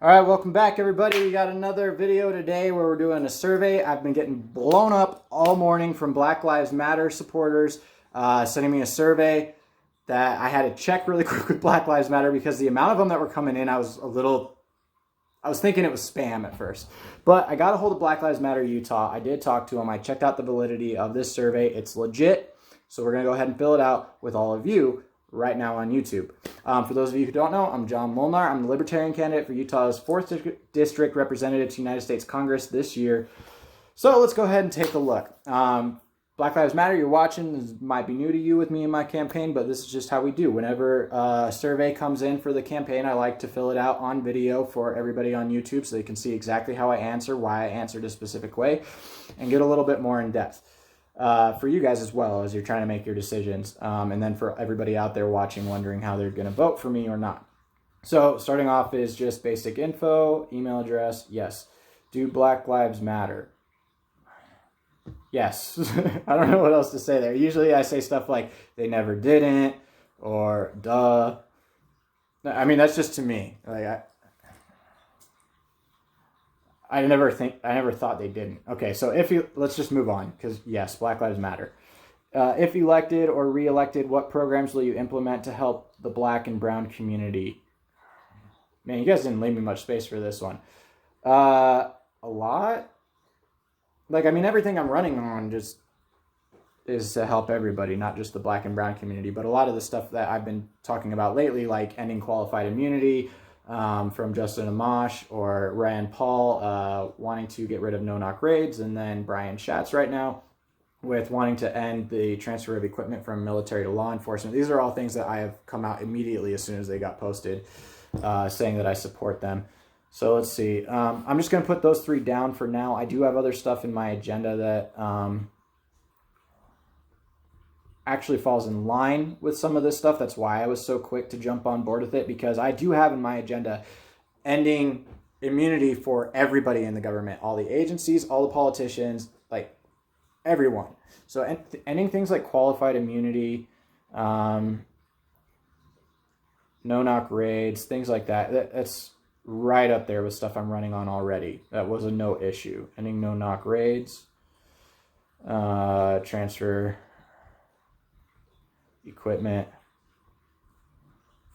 All right, welcome back, everybody. We got another video today where we're doing a survey. I've been getting blown up all morning from Black Lives Matter supporters sending me a survey that I had to check really quick with Black Lives Matter because the amount of them that were coming in, I was thinking it was spam at first. But I got a hold of Black Lives Matter Utah. I did talk to them. I checked out the validity of this survey. It's legit. So we're going to go ahead and fill it out with all of you right now on YouTube. For those of you who don't know, I'm John Molnar. I'm the Libertarian candidate for Utah's 4th District Representative to United States Congress this year. So let's go ahead and take a look. Black Lives Matter, you're watching, this might be new to you with me in my campaign, but this is just how we do. Whenever a survey comes in for the campaign, I like to fill it out on video for everybody on YouTube so they can see exactly how I answer, why I answered a specific way, and get a little bit more in depth. For you guys as well as you're trying to make your decisions. And then for everybody out there watching, wondering how they're going to vote for me or not. So starting off is just basic info, email address. Yes. Do Black Lives Matter? Yes. I don't know what else to say there. Usually I say stuff like they never didn't or duh. I mean, that's just to me. Like I never thought they didn't. Okay, so let's just move on because yes, Black Lives Matter. If elected or re-elected, what programs will you implement to help the Black and Brown community? Man, you guys didn't leave me much space for this one. A lot. Like, I mean, everything I'm running on just is to help everybody, not just the Black and Brown community, but a lot of the stuff that I've been talking about lately, like ending qualified immunity, from Justin Amash or Rand Paul wanting to get rid of no-knock raids, and then Brian Schatz right now with wanting to end the transfer of equipment from military to law enforcement. These are all things that I have come out immediately as soon as they got posted, saying that I support them. So let's see. I'm just going to put those three down for now. I do have other stuff in my agenda that actually falls in line with some of this stuff. That's why I was so quick to jump on board with it, because I do have in my agenda ending immunity for everybody in the government, all the agencies, all the politicians, like everyone. So ending things like qualified immunity, no-knock raids, things like that. That's right up there with stuff I'm running on already. That was a no issue. Ending no-knock raids, transfer equipment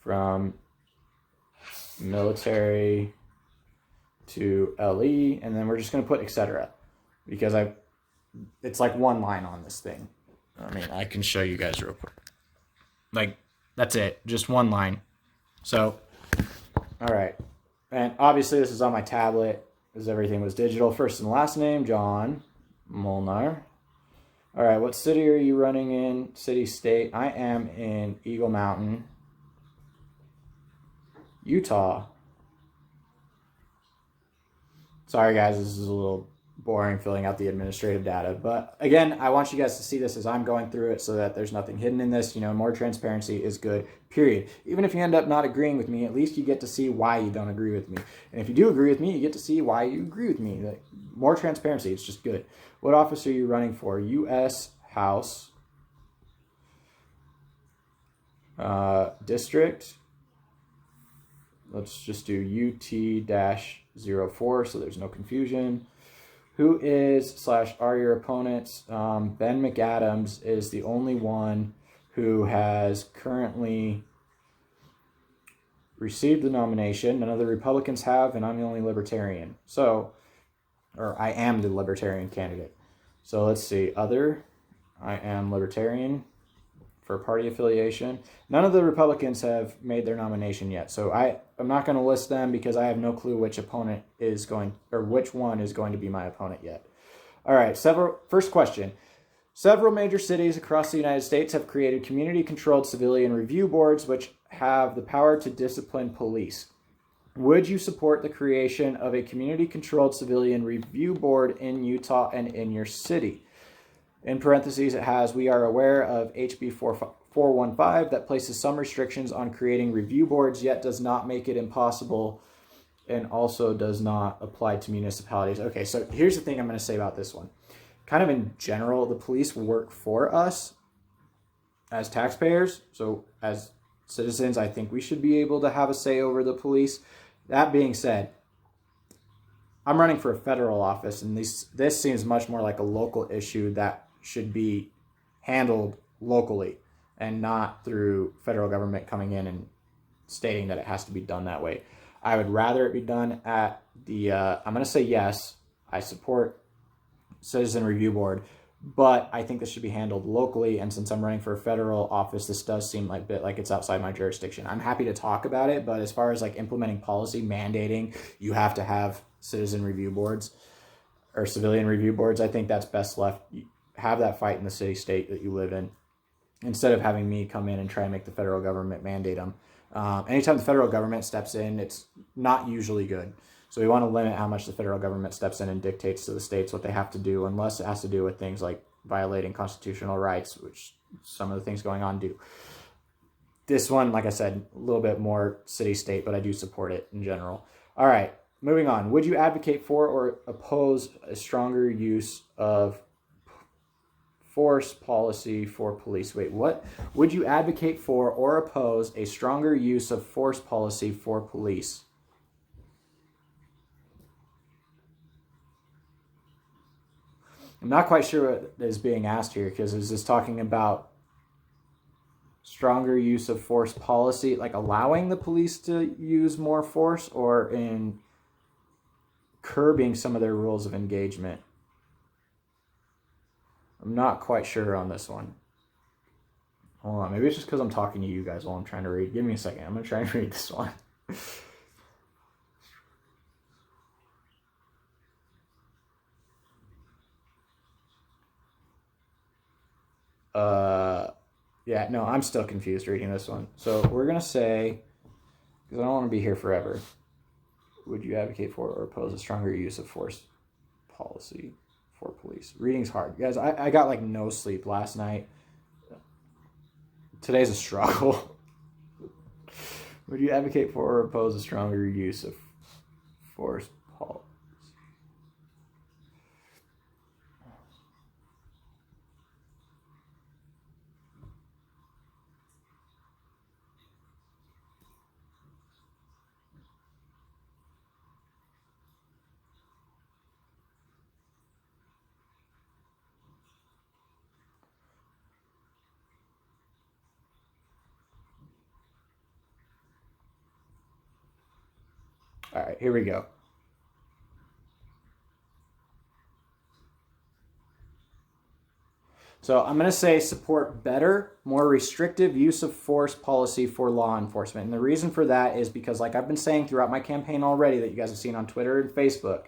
from military to LE, and then we're just going to put etc. because it's like one line on this thing. I mean, I can show you guys real quick. Like, that's it, just one line. So, all right. And obviously this is on my tablet because everything was digital. First and last name, John Molnar. All right, what city are you running in? City, state. I am in Eagle Mountain, Utah. Sorry, guys, this is a little boring filling out the administrative data. But again, I want you guys to see this as I'm going through it so that there's nothing hidden in this. You know, more transparency is good, period. Even if you end up not agreeing with me, at least you get to see why you don't agree with me. And if you do agree with me, you get to see why you agree with me. Like, more transparency, it's just good. What office are you running for? U.S. House. District. Let's just do UT-04 so there's no confusion. Who is / are your opponents? Ben McAdams is the only one who has currently received the nomination. None of the Republicans have, and I'm the only Libertarian. So, or I am the Libertarian candidate. So let's see. Other, I am Libertarian for party affiliation. None of the Republicans have made their nomination yet. So I'm not going to list them because I have no clue which opponent is going, or which one is going to be my opponent yet. All right, first question. Several major cities across the United States have created community-controlled civilian review boards which have the power to discipline police. Would you support the creation of a community-controlled civilian review board in Utah and in your city? In parentheses, it has, we are aware of HB 415 that places some restrictions on creating review boards, yet does not make it impossible and also does not apply to municipalities. Okay, so here's the thing I'm going to say about this one. Kind of in general, the police work for us as taxpayers. So as citizens, I think we should be able to have a say over the police. That being said, I'm running for a federal office, and this seems much more like a local issue that should be handled locally and not through federal government coming in and stating that it has to be done that way. I would rather it be done at the, I'm going to say yes, I support Citizen Review Board, but I think this should be handled locally. And since I'm running for a federal office, this does seem like a bit like it's outside my jurisdiction. I'm happy to talk about it, but as far as like implementing policy, mandating you have to have citizen review boards or civilian review boards, I think that's best left. Have that fight in the city state that you live in, instead of having me come in and try and make the federal government mandate them. Anytime the federal government steps in, it's not usually good. So we want to limit how much the federal government steps in and dictates to the states what they have to do, unless it has to do with things like violating constitutional rights, which some of the things going on do. This one, like I said, a little bit more city-state, but I do support it in general. All right, moving on. Would you advocate for or oppose a stronger use of force policy for police? Wait, what? Would you advocate for or oppose a stronger use of force policy for police? I'm not quite sure what is being asked here, because is this talking about stronger use of force policy, like allowing the police to use more force, or in curbing some of their rules of engagement? I'm not quite sure on this one. Hold on, maybe it's just because I'm talking to you guys while I'm trying to read. Give me a second. I'm going to try and read this one. Yeah, no, I'm still confused reading this one. So we're going to say, because I don't want to be here forever, would you advocate for or oppose a stronger use of force policy for police? Reading's hard. Guys, I got like no sleep last night. Today's a struggle. Would you advocate for or oppose a stronger use of force policy? All right, here we go. So I'm going to say support better, more restrictive use of force policy for law enforcement. And the reason for that is because, like I've been saying throughout my campaign already, that you guys have seen on Twitter and Facebook,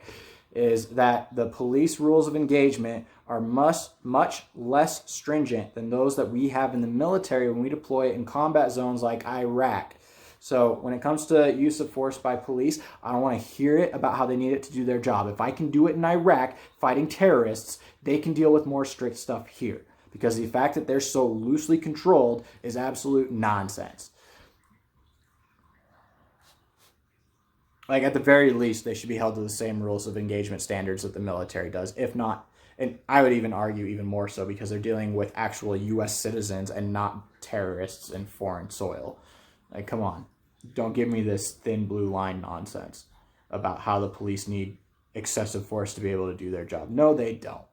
is that the police rules of engagement are much less stringent than those that we have in the military when we deploy in combat zones like Iraq. So when it comes to use of force by police, I don't want to hear it about how they need it to do their job. If I can do it in Iraq fighting terrorists, they can deal with more strict stuff here, because the fact that they're so loosely controlled is absolute nonsense. Like, at the very least, they should be held to the same rules of engagement standards that the military does, if not, and I would even argue even more so, because they're dealing with actual U.S. citizens and not terrorists in foreign soil. Like, come on. Don't give me this thin blue line nonsense about how the police need excessive force to be able to do their job. No, they don't.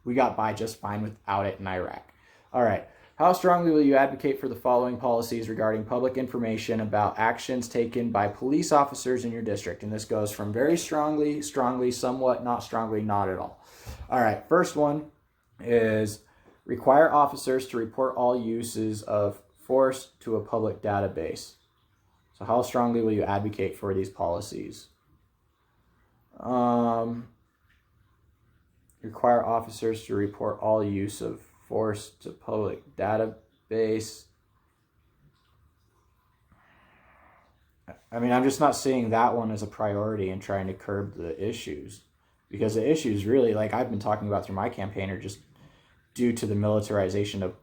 We got by just fine without it in Iraq. All right. How strongly will you advocate for the following policies regarding public information about actions taken by police officers in your district? And this goes from very strongly, somewhat, not strongly, not at all. All right. First one is require officers to report all uses of force to a public database. So how strongly will you advocate for these policies? Require officers to report all use of force to public database. I mean, I'm just not seeing that one as a priority in trying to curb the issues, because the issues really, like I've been talking about through my campaign, are just due to the militarization of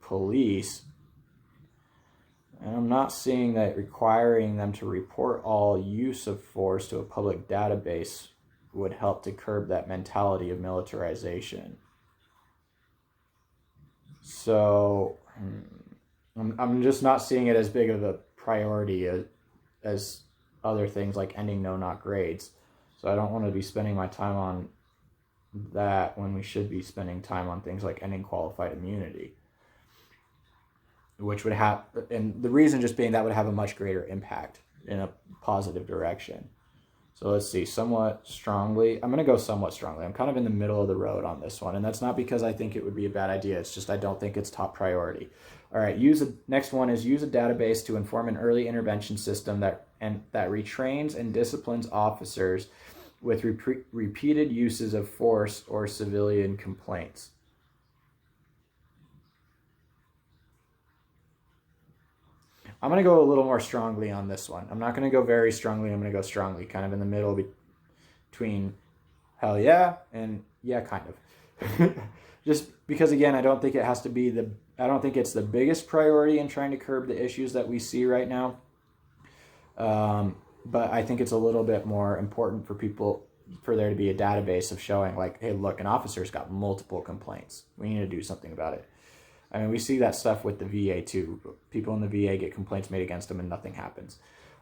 police. And I'm not seeing that requiring them to report all use of force to a public database would help to curb that mentality of militarization. So I'm just not seeing it as big of a priority as other things like ending no-knock raids. So I don't want to be spending my time on that when we should be spending time on things like ending qualified immunity, which would have, and the reason just being that would have a much greater impact in a positive direction. So let's see, somewhat strongly. I'm going to go somewhat strongly. I'm kind of in the middle of the road on this one, and that's not because I think it would be a bad idea. It's just I don't think it's top priority. All right, next one is use a database to inform an early intervention system that retrains and disciplines officers with repeated uses of force or civilian complaints. I'm going to go a little more strongly on this one. I'm not going to go very strongly. I'm going to go strongly, kind of in the middle between hell yeah and yeah, kind of. Just because, again, I don't think it has to be I don't think it's the biggest priority in trying to curb the issues that we see right now. But I think it's a little bit more important for there to be a database of showing like, hey, look, an officer's got multiple complaints. We need to do something about it. I mean, we see that stuff with the VA too. People in the VA get complaints made against them and nothing happens.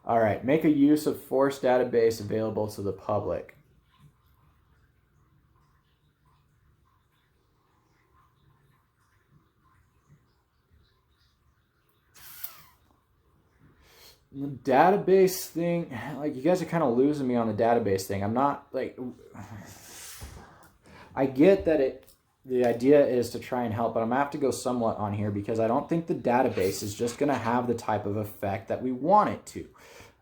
All right, make a use of force database available to the public. The database thing, like, you guys are kind of losing me on the database thing. I'm not, like, I get that the idea is to try and help, but I'm going to have to go somewhat on here because I don't think the database is just going to have the type of effect that we want it to.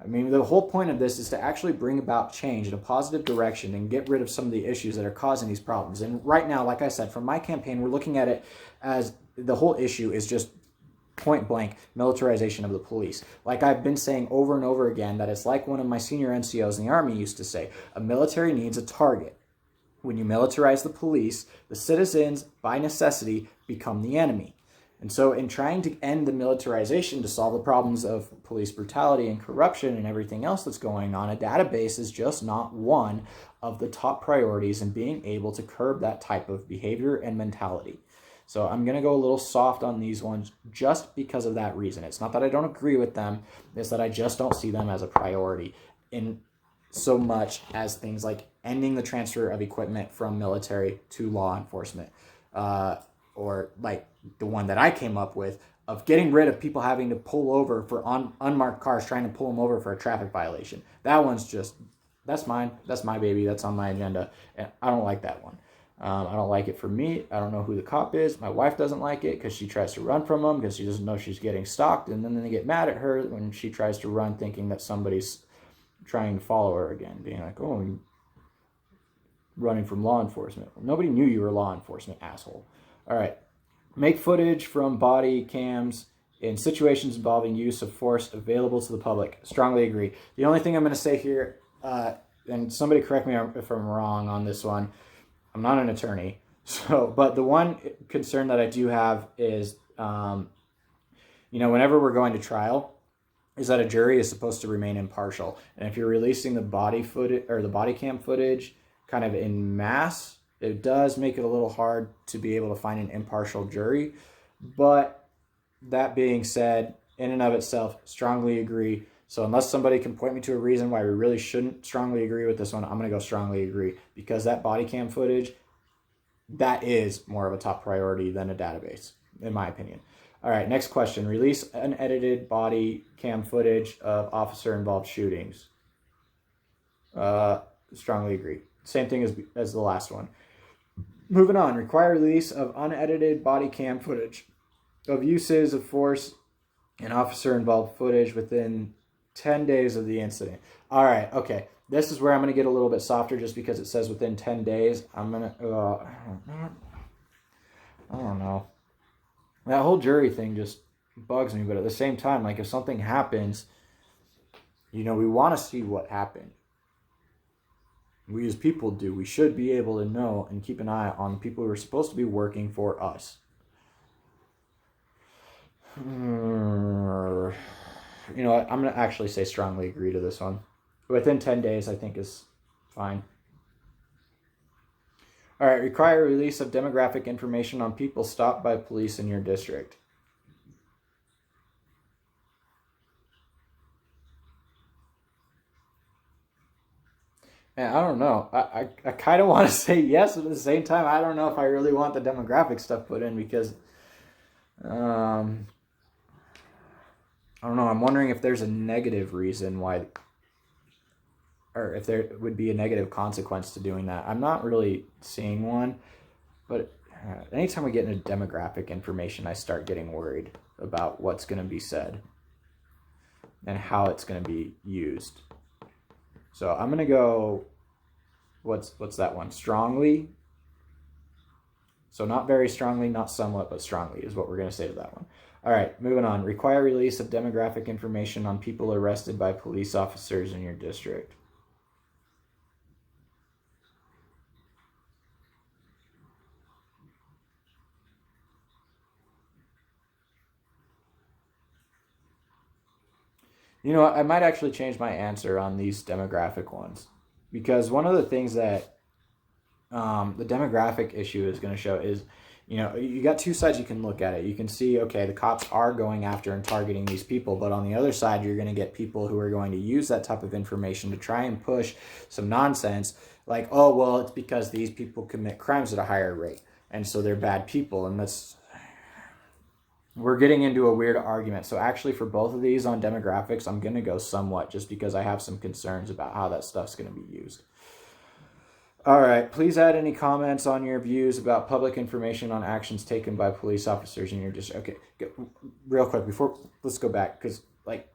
I mean, the whole point of this is to actually bring about change in a positive direction and get rid of some of the issues that are causing these problems. And right now, like I said, from my campaign, we're looking at it as the whole issue is just point blank militarization of the police. Like I've been saying over and over again, that it's like one of my senior NCOs in the Army used to say, a military needs a target. When you militarize the police, the citizens, by necessity, become the enemy. And so in trying to end the militarization to solve the problems of police brutality and corruption and everything else that's going on, a database is just not one of the top priorities in being able to curb that type of behavior and mentality. So I'm going to go a little soft on these ones just because of that reason. It's not that I don't agree with them. It's that I just don't see them as a priority in so much as things like ending the transfer of equipment from military to law enforcement, or like the one that I came up with of getting rid of people having to pull over for unmarked cars, trying to pull them over for a traffic violation. That one's just, that's mine. That's my baby. That's on my agenda. And I don't like that one. I don't like it for me. I don't know who the cop is. My wife doesn't like it because she tries to run from them because she doesn't know she's getting stalked. And then they get mad at her when she tries to run thinking that somebody's trying to follow her again, being like, oh, you're running from law enforcement. Well, nobody knew you were law enforcement, asshole. All right. Make footage from body cams in situations involving use of force available to the public. Strongly agree. The only thing I'm going to say here, and somebody correct me if I'm wrong on this one, I'm not an attorney. But the one concern that I do have is, whenever we're going to trial, is that a jury is supposed to remain impartial. And if you're releasing the body footage or the body cam footage kind of in mass, it does make it a little hard to be able to find an impartial jury. But that being said, in and of itself, strongly agree. So unless somebody can point me to a reason why we really shouldn't strongly agree with this one, I'm going to go strongly agree. Because that body cam footage, that is more of a top priority than a database, in my opinion. All right, next question. Release unedited body cam footage of officer-involved shootings. Strongly agree. Same thing as the last one. Moving on. Require release of unedited body cam footage of uses of force and officer-involved footage within 10 days of the incident. All right, okay. This is where I'm going to get a little bit softer just because it says within 10 days. I'm going to... I don't know. That whole jury thing just bugs me, but at the same time, like if something happens, we want to see what happened. We as people do. We should be able to know and keep an eye on the people who are supposed to be working for us. I'm going to actually say strongly agree to this one. Within 10 days, I think is fine. All right, require release of demographic information on people stopped by police in your district. And I don't know. I kind of want to say yes, but at the same time, I don't know if I really want the demographic stuff put in because, I don't know. I'm wondering if there's a negative reason why, or if there would be a negative consequence to doing that. I'm not really seeing one, but anytime we get into demographic information, I start getting worried about what's going to be said and how it's going to be used. So I'm going to go, what's that one? Strongly. So not very strongly, not somewhat, but strongly is what we're going to say to that one. All right, moving on. Require release of demographic information on people arrested by police officers in your district. You know what? I might actually change my answer on these demographic ones, because one of the things that the demographic issue is going to show is, you got two sides you can look at it. You can see, okay, the cops are going after and targeting these people, but on the other side, you're going to get people who are going to use that type of information to try and push some nonsense like, oh, well, it's because these people commit crimes at a higher rate, and so they're bad people, and we're getting into a weird argument. So actually for both of these on demographics, I'm going to go somewhat, just because I have some concerns about how that stuff's going to be used. All right, please add any comments on your views about public information on actions taken by police officers in your district. Okay, real quick, let's go back, because, like,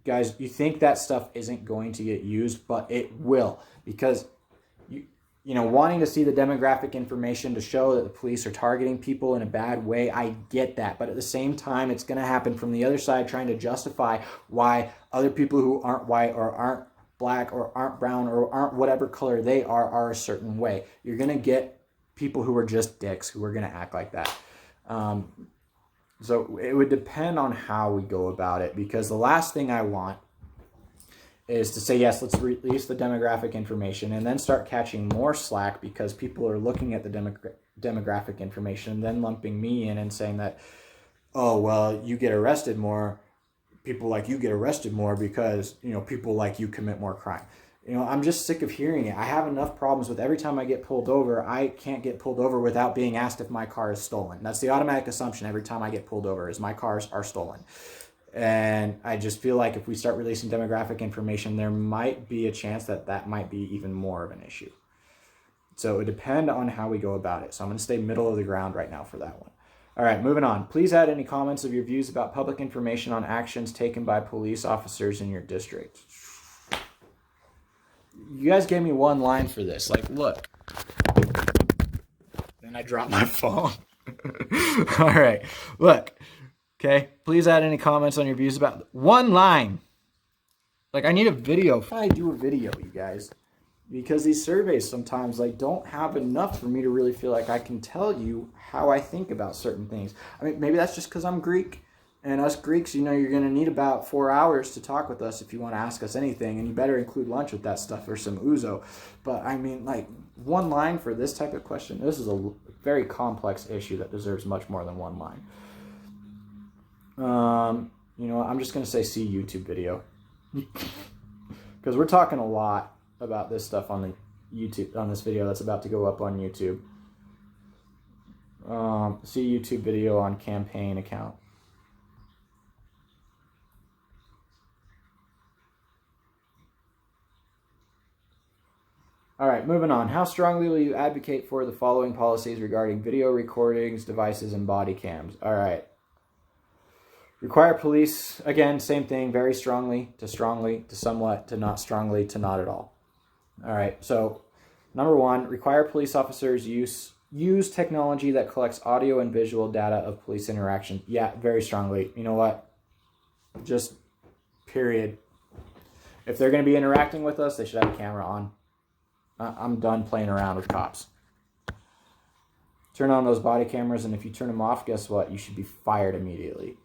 guys, you think that stuff isn't going to get used, but it will, because wanting to see the demographic information to show that the police are targeting people in a bad way, I get that. But at the same time, it's going to happen from the other side, trying to justify why other people who aren't white or aren't black or aren't brown or aren't whatever color they are a certain way. You're going to get people who are just dicks who are going to act like that. So it would depend on how we go about it, because the last thing I want is to say, yes, let's release the demographic information, and then start catching more slack because people are looking at the demographic information and then lumping me in and saying that, oh, well, you get arrested more, people like you get arrested more because, people like you commit more crime. I'm just sick of hearing it. I have enough problems with every time I get pulled over, I can't get pulled over without being asked if my car is stolen. That's the automatic assumption every time I get pulled over, is my cars are stolen. And I just feel like if we start releasing demographic information, there might be a chance that might be even more of an issue. So it would depend on how we go about it. So I'm going to stay middle of the ground right now for that one. All right, moving on. Please add any comments of your views about public information on actions taken by police officers in your district. You guys gave me one line for this. Like, look. Then I dropped my phone. All right, look. Okay, please add any comments on your views about one line. Like, I need a video. If I do a video, you guys, because these surveys sometimes don't have enough for me to really feel like I can tell you how I think about certain things. I mean, maybe that's just because I'm Greek, and us Greeks, you're going to need about 4 hours to talk with us if you want to ask us anything, and you better include lunch with that stuff or some ouzo. But I mean, one line for this type of question, this is a very complex issue that deserves much more than one line. I'm just going to say see YouTube video, because we're talking a lot about this stuff on the YouTube, on this video that's about to go up on YouTube. See YouTube video on campaign account. All right, moving on. How strongly will you advocate for the following policies regarding video recordings, devices, and body cams? All right. Require police, again, same thing, very strongly, to somewhat, to not strongly, to not at all. All right, so number one, require police officers use technology that collects audio and visual data of police interaction. Yeah, very strongly. You know what? Just period. If they're going to be interacting with us, they should have a camera on. I'm done playing around with cops. Turn on those body cameras, and if you turn them off, guess what? You should be fired immediately.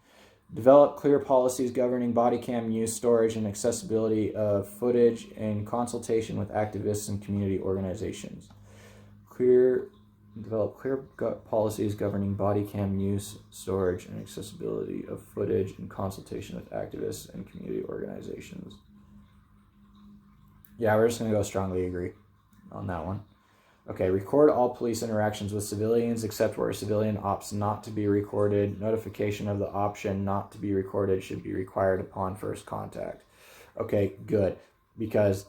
Develop clear policies governing body cam use, storage, and accessibility of footage in consultation with activists and community organizations. Develop clear policies governing body cam use, storage, and accessibility of footage in consultation with activists and community organizations. Yeah, we're just going to go strongly agree on that one. Okay, record all police interactions with civilians except where a civilian opts not to be recorded. Notification of the option not to be recorded should be required upon first contact. Okay, good. Because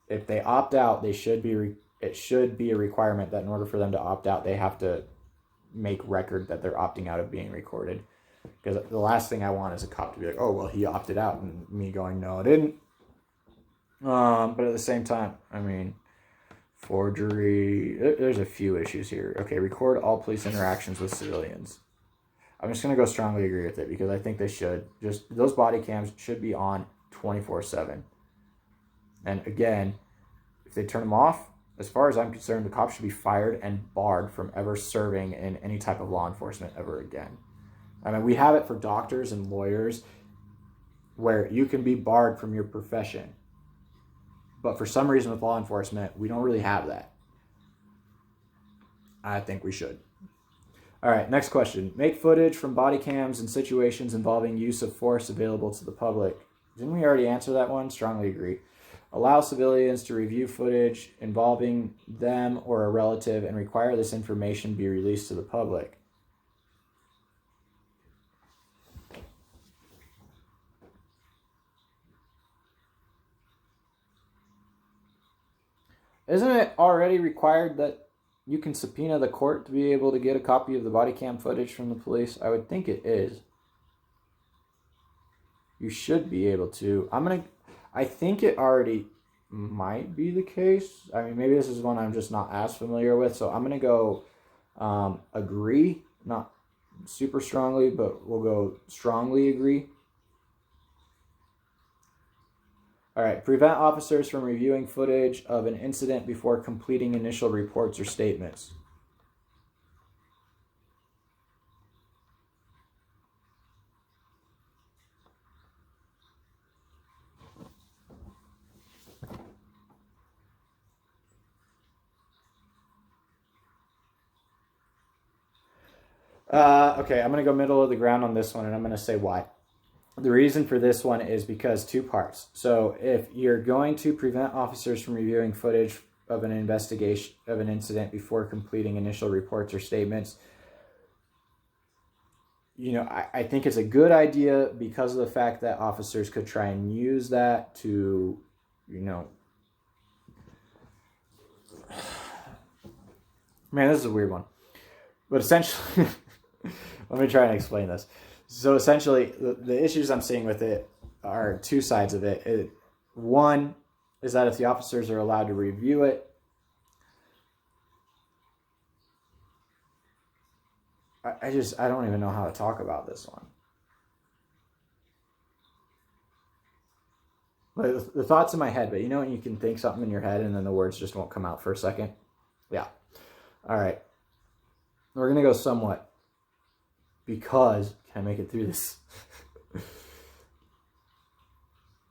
if they opt out, it should be a requirement that in order for them to opt out, they have to make record that they're opting out of being recorded. Because the last thing I want is a cop to be like, oh, well, he opted out, and me going, no, I didn't. But at the same time, I mean, forgery, there's a few issues here. Okay, record all police interactions with civilians. I'm just going to go strongly agree with it because I think they should. Just those body cams should be on 24/7. And again, if they turn them off, as far as I'm concerned, the cops should be fired and barred from ever serving in any type of law enforcement ever again. I mean, we have it for doctors and lawyers where you can be barred from your profession. But for some reason with law enforcement, we don't really have that. I think we should. All right, next question. Make footage from body cams in situations involving use of force available to the public. Didn't we already answer that one? Strongly agree. Allow civilians to review footage involving them or a relative and require this information be released to the public. Isn't it already required that you can subpoena the court to be able to get a copy of the body cam footage from the police? I would think it is. You should be able to. I think it already might be the case. I mean, maybe this is one I'm just not as familiar with. So I'm going to go agree. Not super strongly, but we'll go strongly agree. All right, prevent officers from reviewing footage of an incident before completing initial reports or statements. Okay, I'm going to go middle of the ground on this one, and I'm going to say why. The reason for this one is because two parts. So if you're going to prevent officers from reviewing footage of an investigation of an incident before completing initial reports or statements, you know, I think it's a good idea because of the fact that officers could try and use that to, you know, man, this is a weird one. But essentially, let me try and explain this. So essentially, the issues I'm seeing with it are two sides of it. One is that if the officers are allowed to review it, I don't even know how to talk about this one. Like, the thoughts in my head, but you know when you can think something in your head and then the words just won't come out for a second? Yeah. All right. We're going to go somewhat because, can I make it through this?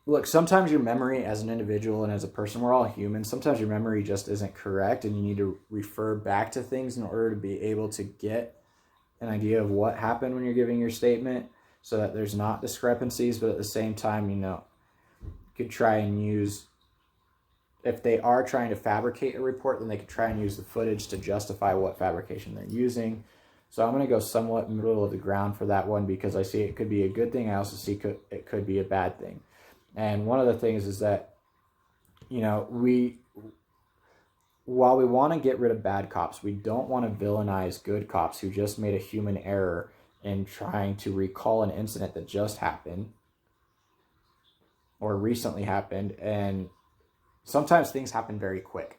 Look, sometimes your memory as an individual and as a person, we're all human. Sometimes your memory just isn't correct and you need to refer back to things in order to be able to get an idea of what happened when you're giving your statement so that there's not discrepancies. But at the same time, you know, you could try and use, if they are trying to fabricate a report, then they could try and use the footage to justify what fabrication they're using. So I'm going to go somewhat middle of the ground for that one because I see it could be a good thing. I also see it could be a bad thing. And one of the things is that, you know, while we want to get rid of bad cops, we don't want to villainize good cops who just made a human error in trying to recall an incident that just happened or recently happened. And sometimes things happen very quick,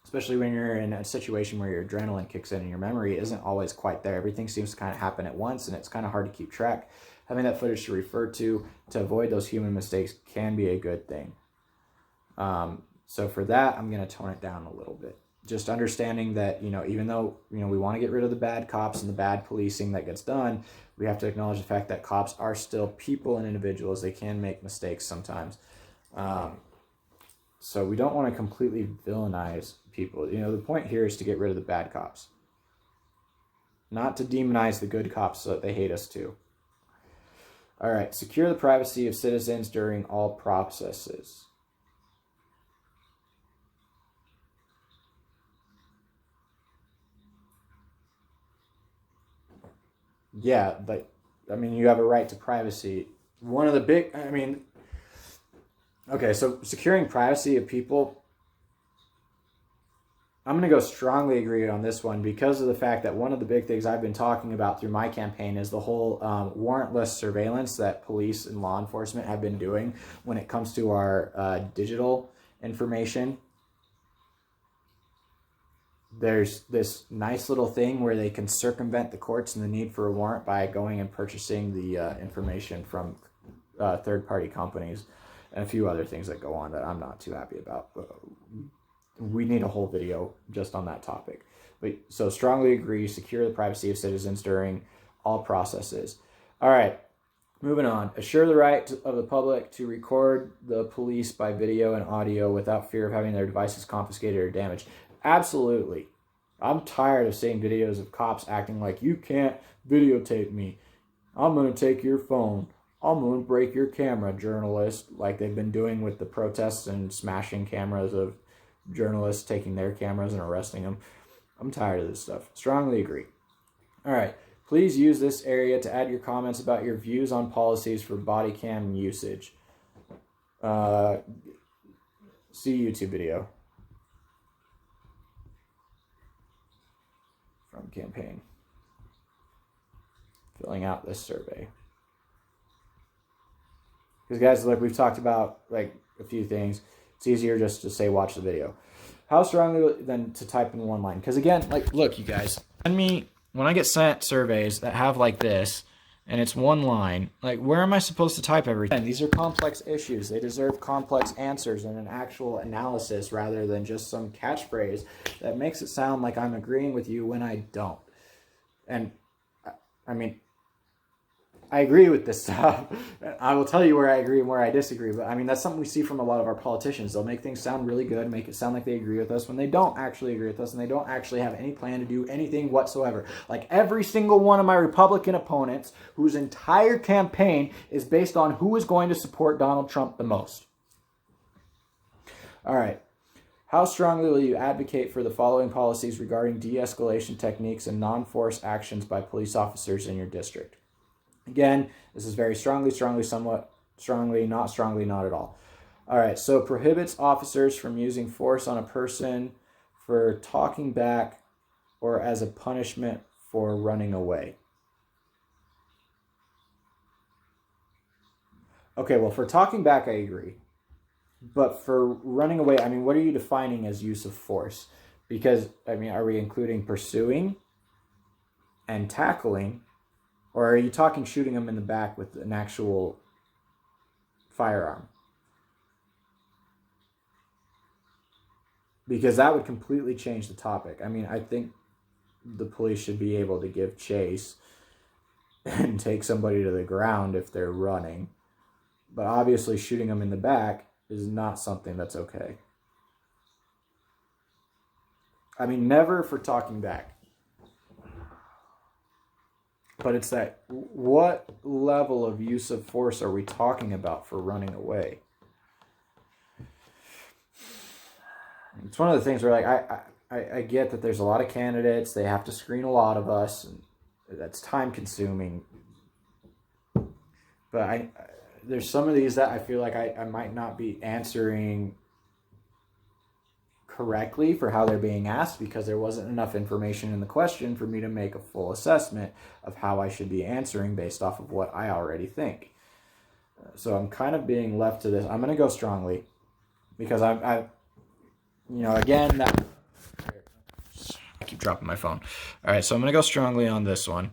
especially when you're in a situation where your adrenaline kicks in and your memory isn't always quite there. Everything seems to kind of happen at once and it's kind of hard to keep track. Having that footage to refer to avoid those human mistakes can be a good thing. So for that, I'm going to tone it down a little bit. Just understanding that, you know, even though, you know, we want to get rid of the bad cops and the bad policing that gets done, we have to acknowledge the fact that cops are still people and individuals. They can make mistakes sometimes. So we don't want to completely villainize people. You know, the point here is to get rid of the bad cops, not to demonize the good cops so that they hate us too. All right, secure the privacy of citizens during all processes. yeah, but I mean, you have a right to privacy. One of the big, I mean, okay, so securing privacy of people, I'm going to go strongly agree on this one because of the fact that one of the big things I've been talking about through my campaign is the whole warrantless surveillance that police and law enforcement have been doing when it comes to our digital information. There's this nice little thing where they can circumvent the courts and the need for a warrant by going and purchasing the information from third-party companies and a few other things that go on that I'm not too happy about. We need a whole video just on that topic. But so strongly agree, secure the privacy of citizens during all processes. All right, moving on. Assure the right of the public to record the police by video and audio without fear of having their devices confiscated or damaged. Absolutely. I'm tired of seeing videos of cops acting like, you can't videotape me. I'm going to take your phone. I'm going to break your camera, journalist, like they've been doing with the protests and smashing cameras of journalists, taking their cameras and arresting them. I'm tired of this stuff. Strongly agree. All right. Please use this area to add your comments about your views on policies for body cam usage. See YouTube video. From campaign. Filling out this survey. Because guys, look, we've talked about like a few things. It's easier just to say watch the video. How strongly than to type in one line? Because again, like, look, you guys, send me, when I get sent surveys that have like this, and it's one line, like, where am I supposed to type everything? And these are complex issues. They deserve complex answers and an actual analysis rather than just some catchphrase that makes it sound like I'm agreeing with you when I don't. And I mean, I agree with this stuff. I will tell you where I agree and where I disagree. But I mean, that's something we see from a lot of our politicians. They'll make things sound really good, make it sound like they agree with us when they don't actually agree with us and they don't actually have any plan to do anything whatsoever. Like every single one of my Republican opponents whose entire campaign is based on who is going to support Donald Trump the most. All right. How strongly will you advocate for the following policies regarding de-escalation techniques and non-force actions by police officers in your district? Again, this is very strongly, somewhat strongly, not at all. All right, so prohibits officers from using force on a person for talking back or as a punishment for running away. Okay, well, for talking back, I agree. But for running away, I mean, what are you defining as use of force? Because, I mean, are we including pursuing and tackling? Or are you talking shooting them in the back with an actual firearm? Because that would completely change the topic. I mean, I think the police should be able to give chase and take somebody to the ground if they're running. But obviously shooting them in the back is not something that's okay. I mean, never for talking back. But it's that, what level of use of force are we talking about for running away? It's one of the things where, like, I get that there's a lot of candidates. They have to screen a lot of us. And that's time consuming. But there's some of these that I feel like I might not be answering correctly for how they're being asked because there wasn't enough information in the question for me to make a full assessment of how I should be answering based off of what I already think. So I'm kind of being left to this. I'm going to go strongly because I again, that I keep dropping my phone. All right, so I'm going to go strongly on this one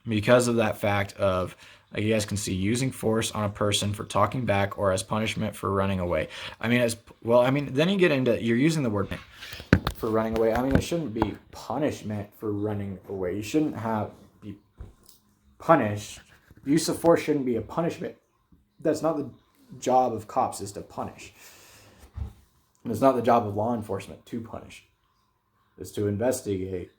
because of that fact of, like you guys can see, using force on a person for talking back or as punishment for running away. I mean, then you get into, you're using the word for running away. I mean, it shouldn't be punishment for running away. You shouldn't be punished. Use of force shouldn't be a punishment. That's not the job of cops, is to punish. It's not the job of law enforcement to punish. It's to investigate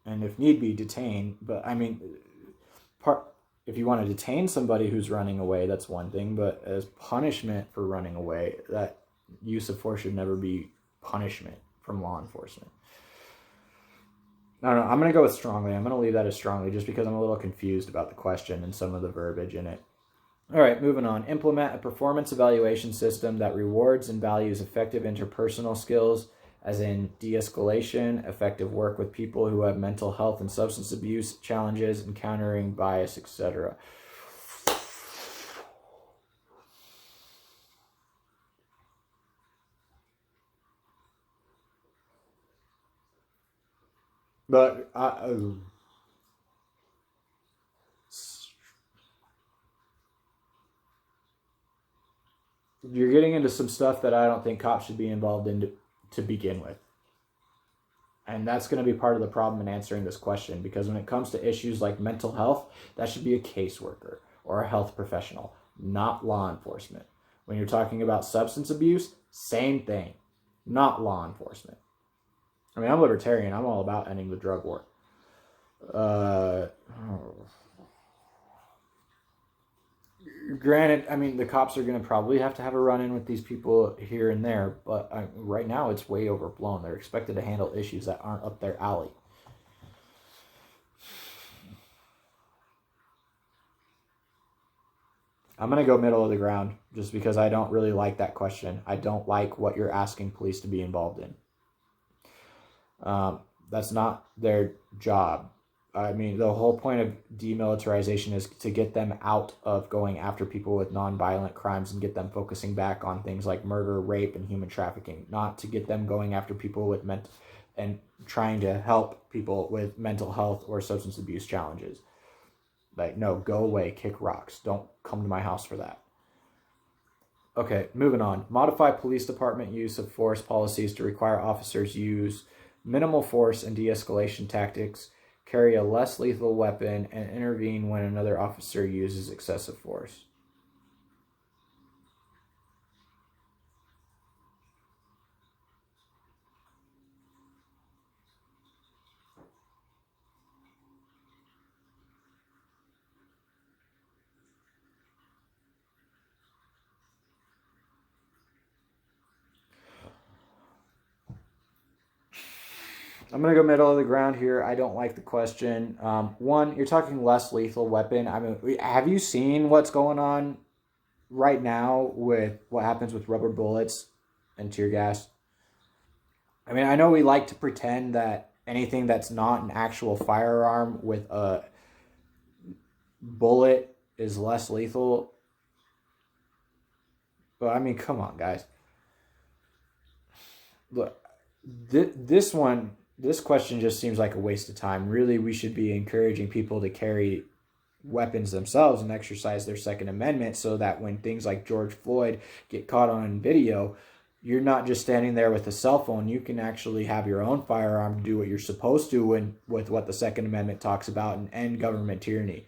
and if need be detain. But I mean, if you want to detain somebody who's running away, that's one thing, but as punishment for running away, that use of force should never be punishment from law enforcement. I don't know. I'm going to go with strongly. I'm going to leave that as strongly just because I'm a little confused about the question and some of the verbiage in it. All right, moving on. Implement a performance evaluation system that rewards and values effective interpersonal skills, as in de-escalation, effective work with people who have mental health and substance abuse challenges, encountering bias, etc. But you're getting into some stuff that I don't think cops should be involved in to begin with. And that's going to be part of the problem in answering this question, because when it comes to issues like mental health, that should be a caseworker or a health professional, not law enforcement. When you're talking about substance abuse, same thing, not law enforcement. I mean, I'm libertarian. I'm all about ending the drug war. Granted, I mean, the cops are going to probably have to have a run-in with these people here and there, but right now it's way overblown. They're expected to handle issues that aren't up their alley. I'm going to go middle of the ground just because I don't really like that question. I don't like what you're asking police to be involved in. That's not their job. I mean, the whole point of demilitarization is to get them out of going after people with nonviolent crimes and get them focusing back on things like murder, rape, and human trafficking, not to get them going after people with and trying to help people with mental health or substance abuse challenges. Like, no, go away, kick rocks. Don't come to my house for that. Okay, moving on. Modify police department use of force policies to require officers use minimal force and de-escalation tactics, carry a less lethal weapon, and intervene when another officer uses excessive force. I'm going to go middle of the ground here. I don't like the question. One, you're talking less lethal weapon. I mean, have you seen what's going on right now with what happens with rubber bullets and tear gas? I mean, I know we like to pretend that anything that's not an actual firearm with a bullet is less lethal. But I mean, come on, guys. Look, this question just seems like a waste of time. Really, we should be encouraging people to carry weapons themselves and exercise their Second Amendment, so that when things like George Floyd get caught on video, you're not just standing there with a cell phone. You can actually have your own firearm to do what you're supposed to with what the Second Amendment talks about, and end government tyranny.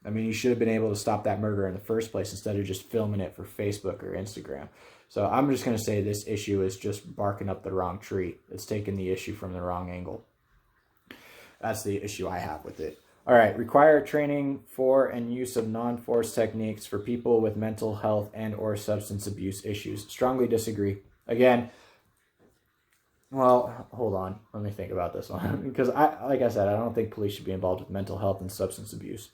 I mean, you should have been able to stop that murder in the first place instead of just filming it for Facebook or Instagram. So I'm just going to say this issue is just barking up the wrong tree. It's taking the issue from the wrong angle. That's the issue I have with it. All right, require training for and use of non-force techniques for people with mental health and or substance abuse issues. Strongly disagree. Again, well, hold on. Let me think about this one. Because, like I said, I don't think police should be involved with mental health and substance abuse.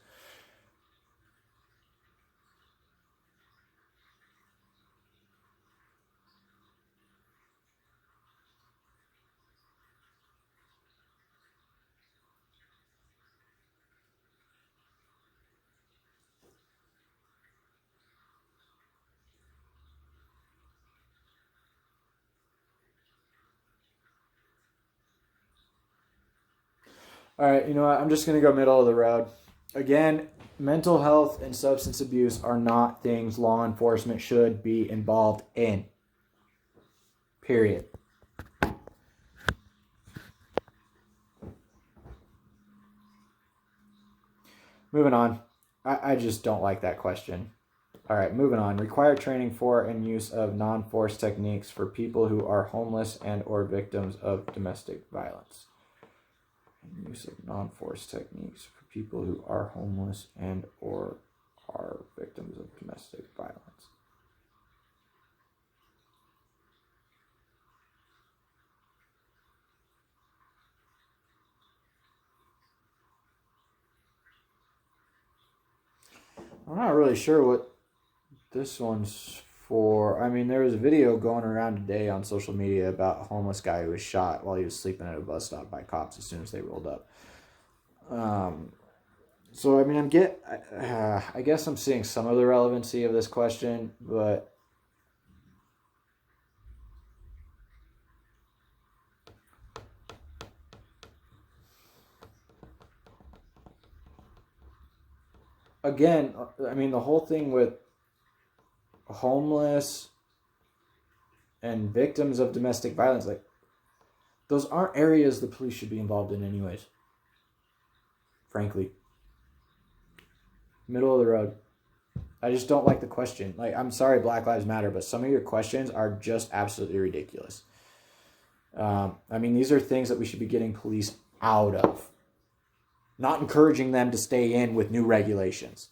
All right, you know what? I'm just going to go middle of the road. Again, mental health and substance abuse are not things law enforcement should be involved in. Period. Moving on. I just don't like that question. All right, moving on. Require training for and use of non-force techniques for people who are homeless and or victims of domestic violence. Use of non-force techniques for people who are homeless and or are victims of domestic violence. I'm not really sure what this one's for. I mean, there was a video going around today on social media about a homeless guy who was shot while he was sleeping at a bus stop by cops as soon as they rolled up. So I mean, I guess I'm seeing some of the relevancy of this question, but again, I mean, the whole thing with homeless and victims of domestic violence, like, those aren't areas the police should be involved in anyways. Frankly. Middle of the road. I just don't like the question. Like, I'm sorry, Black Lives Matter, but some of your questions are just absolutely ridiculous. I mean, these are things that we should be getting police out of, not encouraging them to stay in with new regulations.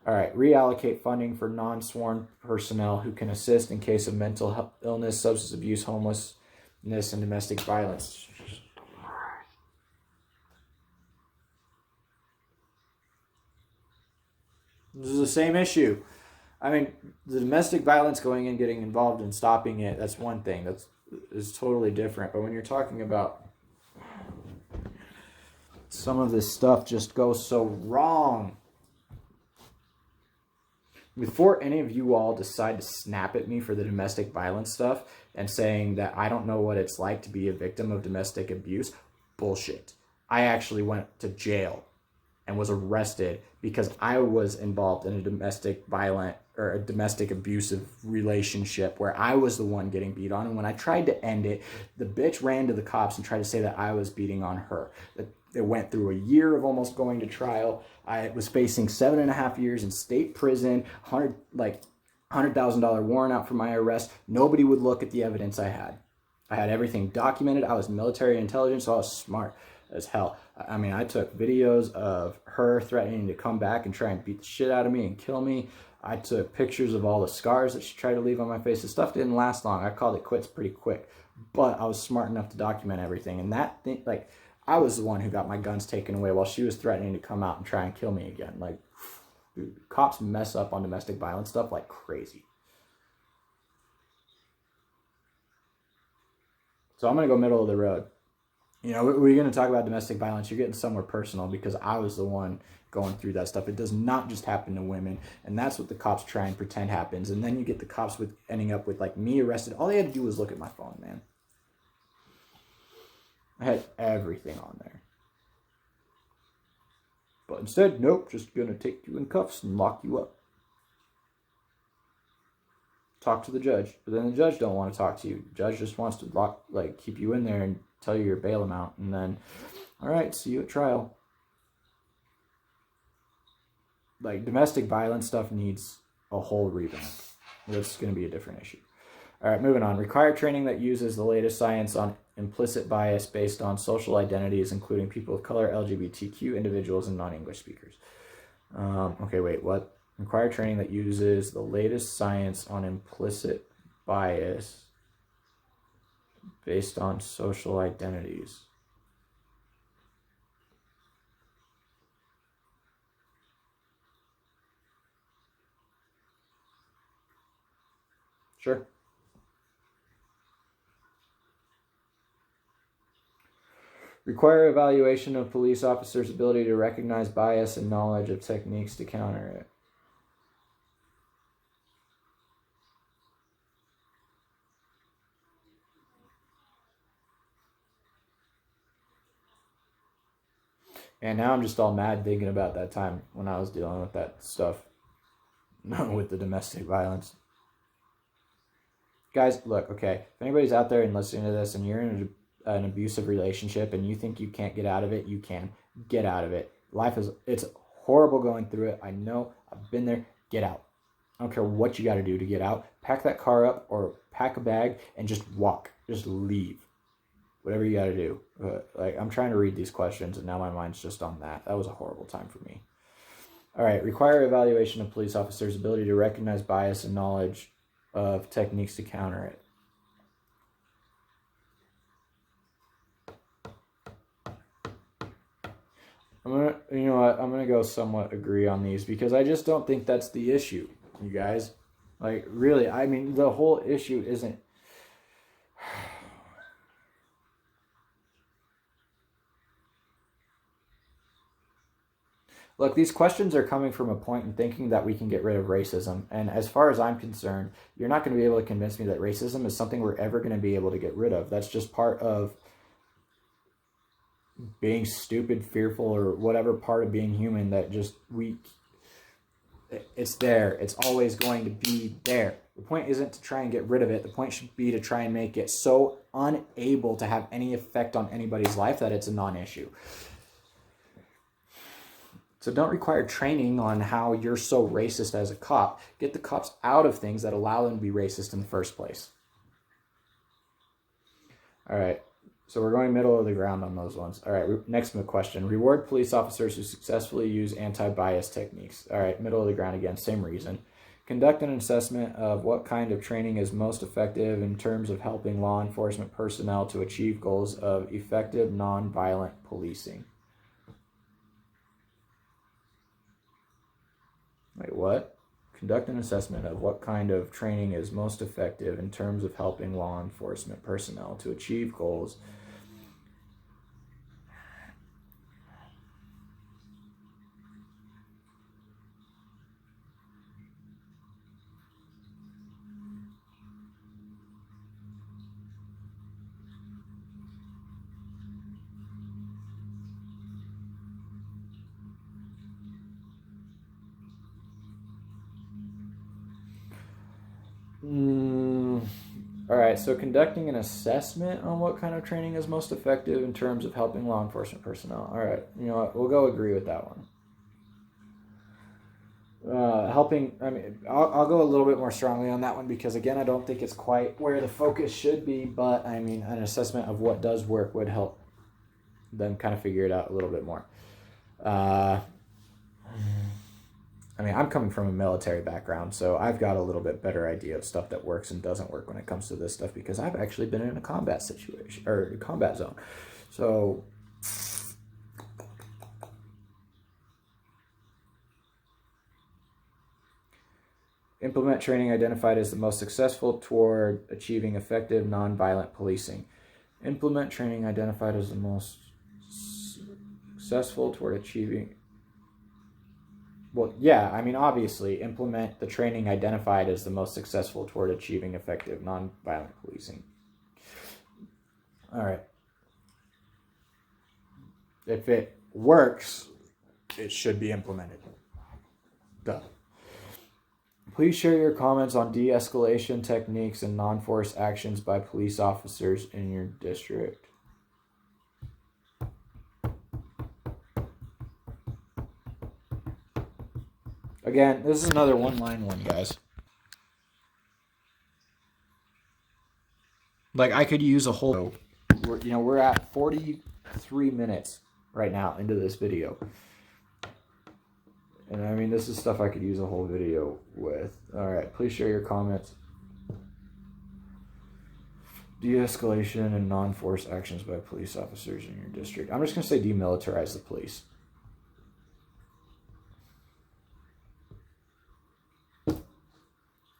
All right, reallocate funding for non-sworn personnel who can assist in case of mental illness, substance abuse, homelessness, and domestic violence. This is the same issue. I mean, the domestic violence going in, getting involved and stopping it, that's one thing. Is totally different. But when you're talking about some of this stuff just goes so wrong. Before any of you all decide to snap at me for the domestic violence stuff and saying that I don't know what it's like to be a victim of domestic abuse, bullshit. I actually went to jail and was arrested because I was involved in a domestic violent or a domestic abusive relationship where I was the one getting beat on. And when I tried to end it, the bitch ran to the cops and tried to say that I was beating on her. It went through a year of almost going to trial. I was facing 7.5 years in state prison, $100,000 warrant out for my arrest. Nobody would look at the evidence I had. I had everything documented. I was military intelligence, so I was smart as hell. I mean, I took videos of her threatening to come back and try and beat the shit out of me and kill me. I took pictures of all the scars that she tried to leave on my face. The stuff didn't last long. I called it quits pretty quick, but I was smart enough to document everything. And that thing, like, I was the one who got my guns taken away while she was threatening to come out and try and kill me again. Like, dude, cops mess up on domestic violence stuff like crazy. So I'm going to go middle of the road. You know, we're going to talk about domestic violence. You're getting somewhere personal because I was the one going through that stuff. It does not just happen to women. And that's what the cops try and pretend happens. And then you get the cops with ending up with, like, me arrested. All they had to do was look at my phone, man. I had everything on there. But instead, nope, just going to take you in cuffs and lock you up. Talk to the judge. But then the judge don't want to talk to you. The judge just wants to keep you in there and tell you your bail amount. And then, all right, see you at trial. Like, domestic violence stuff needs a whole revamp. That's going to be a different issue. All right, moving on. Require training that uses the latest science on implicit bias based on social identities, including people of color, LGBTQ individuals, and non-English speakers. Okay, wait, what? Require training that uses the latest science on implicit bias based on social identities. Sure. Require evaluation of police officers' ability to recognize bias and knowledge of techniques to counter it. And now I'm just all mad thinking about that time when I was dealing with that stuff with the domestic violence. Guys, look, okay, if anybody's out there and listening to this and you're in an abusive relationship and you think you can't get out of it, you can. Get out of it. It's horrible going through it. I know. I've been there. Get out. I don't care what you got to do to get out. Pack that car up or pack a bag and just walk. Just leave. Whatever you got to do. I'm trying to read these questions and now my mind's just on that. That was a horrible time for me. All right. Require evaluation of police officers' ability to recognize bias and knowledge of techniques to counter it. You know what? I'm gonna go somewhat agree on these because I just don't think that's the issue, you guys. Like, really, I mean, the whole issue isn't. Look, these questions are coming from a point in thinking that we can get rid of racism. And as far as I'm concerned, you're not going to be able to convince me that racism is something we're ever going to be able to get rid of. That's just part of being stupid, fearful, or whatever part of being human that just it's there. It's always going to be there. The point isn't to try and get rid of it. The point should be to try and make it so unable to have any effect on anybody's life that it's a non-issue. So don't require training on how you're so racist as a cop. Get the cops out of things that allow them to be racist in the first place. All right. So we're going middle of the ground on those ones. All right. Next question. Reward police officers who successfully use anti-bias techniques. All right. Middle of the ground again. Same reason. Conduct an assessment of what kind of training is most effective in terms of helping law enforcement personnel to achieve goals of effective nonviolent policing. Wait, what? Conduct an assessment of what kind of training is most effective in terms of helping law enforcement personnel to achieve goals. All right, so conducting an assessment on what kind of training is most effective in terms of helping law enforcement personnel. All right, you know what? We'll go agree with that one. Helping, I mean, I'll go a little bit more strongly on that one because, again, I don't think it's quite where the focus should be, but, I mean, an assessment of what does work would help them kind of figure it out a little bit more. I mean, I'm coming from a military background, so I've got a little bit better idea of stuff that works and doesn't work when it comes to this stuff because I've actually been in a combat situation or a combat zone. So implement training identified as the most successful toward achieving effective nonviolent policing. Implement training identified as the most successful toward achieving. Well, yeah, I mean, obviously, implement the training identified as the most successful toward achieving effective nonviolent policing. All right. If it works, it should be implemented. Duh. Please share your comments on de-escalation techniques and non-force actions by police officers in your district. Again, this is another one-line one, guys. Like, I could use a whole... We're at 43 minutes right now into this video. And, I mean, this is stuff I could use a whole video with. All right, please share your comments. De-escalation and non-force actions by police officers in your district. I'm just going to say demilitarize the police.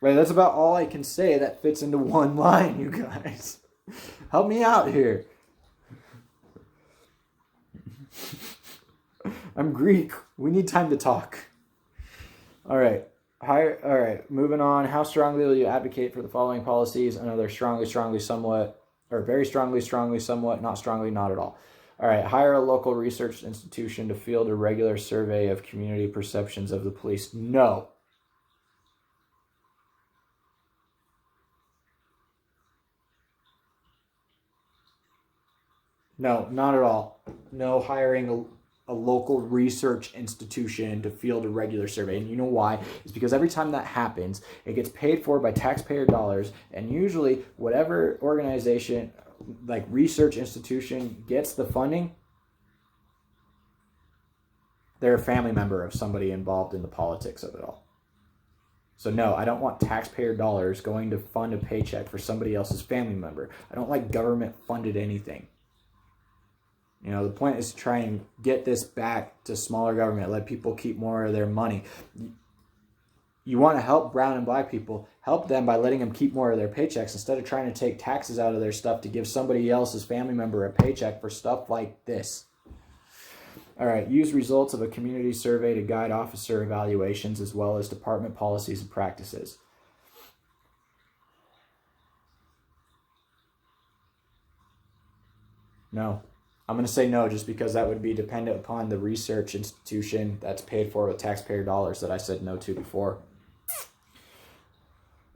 Right, that's about all I can say that fits into one line, you guys. Help me out here. I'm Greek. We need time to talk. All right. All right, moving on. How strongly will you advocate for the following policies? Another strongly, somewhat, or very strongly, somewhat, not strongly, not at all. All right, hire a local research institution to field a regular survey of community perceptions of the police. No. No, not at all. No hiring a local research institution to field a regular survey. And you know why? It's because every time that happens, it gets paid for by taxpayer dollars. And usually whatever organization, like research institution, gets the funding, they're a family member of somebody involved in the politics of it all. So no, I don't want taxpayer dollars going to fund a paycheck for somebody else's family member. I don't like government funded anything. You know, the point is to try and get this back to smaller government, let people keep more of their money. You want to help brown and black people, help them by letting them keep more of their paychecks instead of trying to take taxes out of their stuff to give somebody else's family member a paycheck for stuff like this. All right, use results of a community survey to guide officer evaluations as well as department policies and practices. No. I'm going to say no just because that would be dependent upon the research institution that's paid for with taxpayer dollars that I said no to before.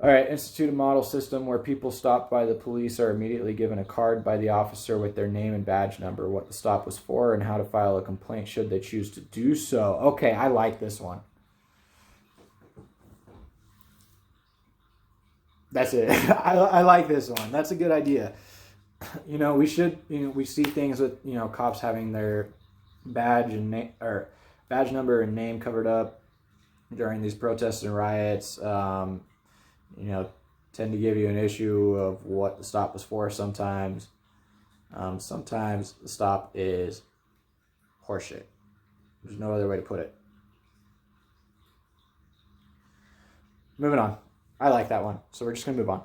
All right, institute a model system where people stopped by the police are immediately given a card by the officer with their name and badge number, what the stop was for, and how to file a complaint should they choose to do so. Okay, I like this one. That's it. I like this one. That's a good idea. You know, we should, we see things with, cops having their badge and name or badge number and name covered up during these protests and riots. Tend to give you an issue of what the stop was for sometimes. Sometimes the stop is horseshit. There's no other way to put it. Moving on. I like that one, so we're just going to move on.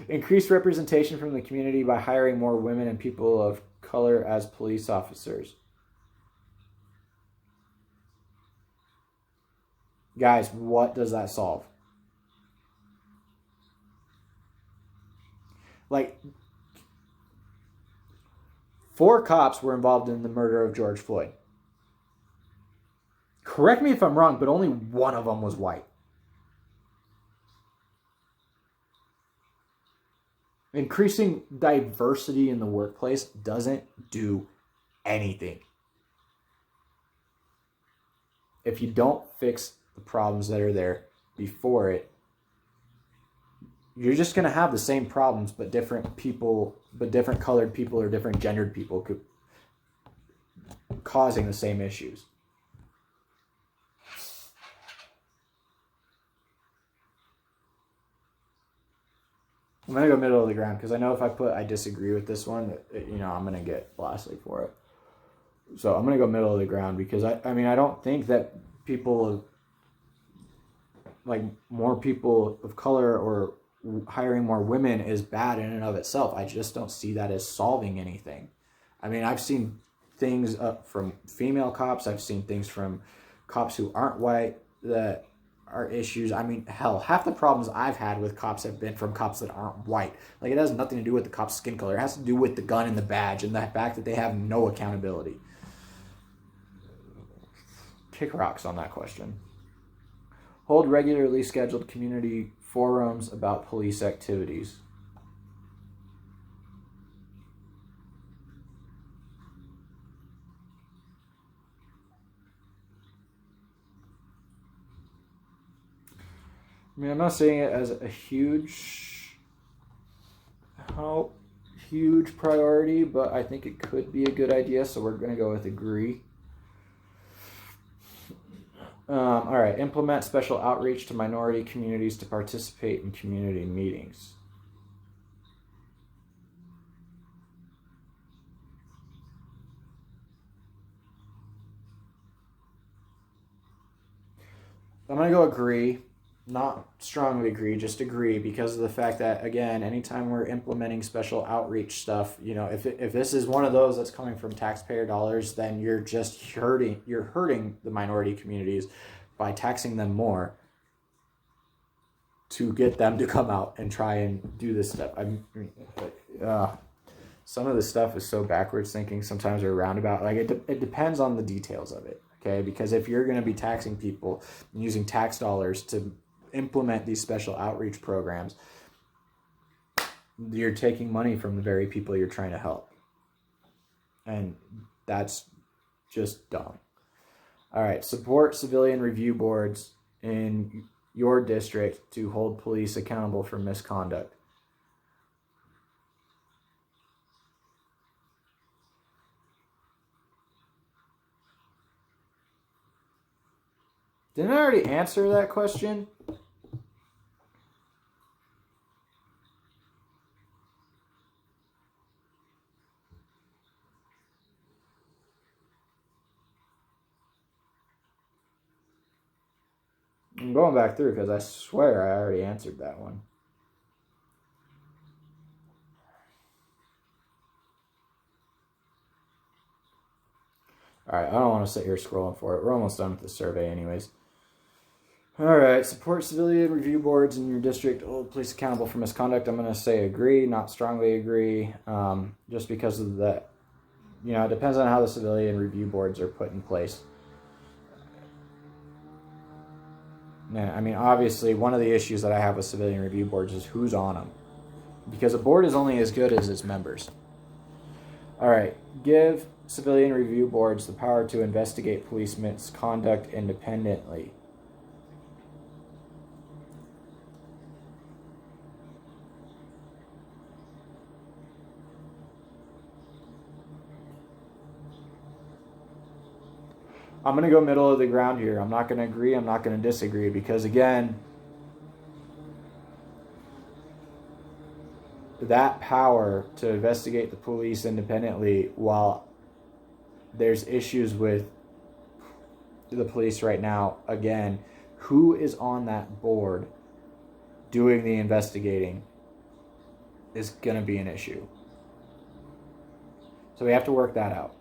Increase representation from the community by hiring more women and people of color as police officers. Guys, what does that solve? Like, 4 cops were involved in the murder of George Floyd. Correct me if I'm wrong, but only one of them was white. Increasing diversity in the workplace doesn't do anything. If you don't fix the problems that are there before it, you're just going to have the same problems, but different people, but different colored people or different gendered people causing the same issues. I'm going to go middle of the ground because I know if I put I disagree with this one, I'm going to get blasted for it. So I'm going to go middle of the ground because I don't think that more people of color or hiring more women is bad in and of itself. I just don't see that as solving anything. I mean, I've seen things from female cops. I've seen things from cops who aren't white that are issues. I mean, hell, half the problems I've had with cops have been from cops that aren't white. Like, it has nothing to do with the cop's skin color. It has to do with the gun and the badge and the fact that they have no accountability. Kick rocks on that question. Hold regularly scheduled community forums about police activities. I mean, I'm not saying it as a huge priority, but I think it could be a good idea, so we're going to go with agree. All right, implement special outreach to minority communities to participate in community meetings. I'm going to go agree. Not strongly agree, just agree, because of the fact that, again, anytime we're implementing special outreach stuff, if this is one of those that's coming from taxpayer dollars, then you're just hurting the minority communities by taxing them more to get them to come out and try and do this stuff. Some of this stuff is so backwards thinking sometimes, or roundabout. Like, it depends on the details of it, okay? Because if you're going to be taxing people and using tax dollars to implement these special outreach programs, you're taking money from the very people you're trying to help. And that's just dumb. All right, support civilian review boards in your district to hold police accountable for misconduct. Didn't I already answer that question? I'm going back through because I swear I already answered that one. All right, I don't want to sit here scrolling for it. We're almost done with the survey anyways. All right, support civilian review boards in your district. Hold police accountable for misconduct. I'm going to say agree, not strongly agree, just because of that. You know, it depends on how the civilian review boards are put in place. Yeah, I mean, obviously, one of the issues that I have with civilian review boards is who's on them. Because a board is only as good as its members. All right, give civilian review boards the power to investigate police misconduct independently. I'm going to go middle of the ground here. I'm not going to agree. I'm not going to disagree because, again, that power to investigate the police independently, while there's issues with the police right now, again, who is on that board doing the investigating is going to be an issue. So we have to work that out.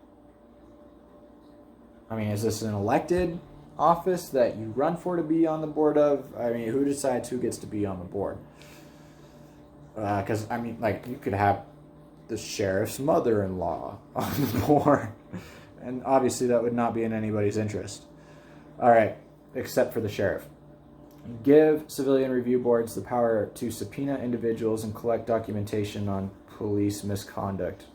I mean, is this an elected office that you run for to be on the board of? I mean, who decides who gets to be on the board? Because, I mean, like, you could have the sheriff's mother-in-law on the board. And obviously that would not be in anybody's interest. All right, except for the sheriff. Give civilian review boards the power to subpoena individuals and collect documentation on police misconduct.